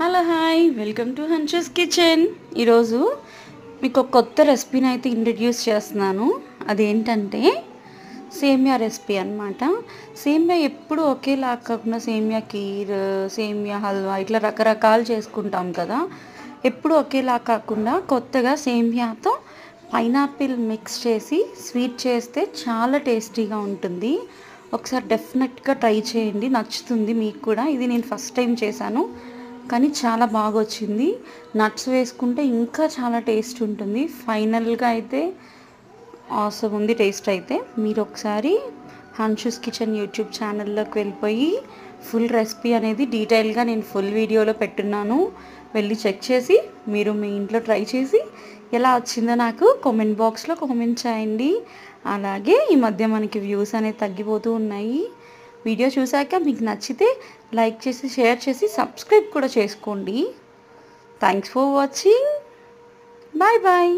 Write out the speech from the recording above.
Hello hi welcome to Hanshu's kitchen. ఈరోజు మీకు ఒక కొత్త రెసిపీని అయితే ఇంట్రడ్యూస్ చేస్తున్నాను. అదేంటంటే సేమియా రెసిపీ అనమాట. సేమియా ఎప్పుడు ఒకేలా కాకుండా సేమియా కీర్, సేమియా హల్వా ఇట్లా రకరకాలు చేసుకుంటాం కదా. ఎప్పుడు ఒకేలా కాకుండా కొత్తగా సేమియాతో పైనాపిల్ మిక్స్ చేసి స్వీట్ చేస్తే చాలా టేస్టీగా ఉంటుంది. ఒకసారి డెఫినెట్గా ట్రై చేయండి, నచ్చుతుంది మీకు కూడా. ఇది నేను ఫస్ట్ టైం చేశాను కానీ చాలా బాగా వచ్చింది. నట్స్ వేసుకుంటే ఇంకా చాలా టేస్ట్ ఉంటుంది. ఫైనల్గా అయితే ఆసమ్ ఉంది టేస్ట్ అయితే. మీరు ఒకసారి హన్షూస్ కిచెన్ యూట్యూబ్ ఛానల్లోకి వెళ్ళిపోయి ఫుల్ రెసిపీ అనేది డీటెయిల్గా నేను ఫుల్ వీడియోలో పెట్టున్నాను. వెళ్ళి చెక్ చేసి మీరు మీ ఇంట్లో ట్రై చేసి ఎలా వచ్చిందో నాకు కామెంట్ బాక్స్లో కామెంట్ చేయండి. అలాగే ఈ మధ్య మనకి వ్యూస్ అనేది తగ్గిపోతూ ఉన్నాయి. వీడియో చూశాక మీకు నచ్చితే లైక్ చేసి షేర్ చేసి సబ్స్క్రైబ్ కూడా చేసుకోండి. Thanks for watching. Bye bye.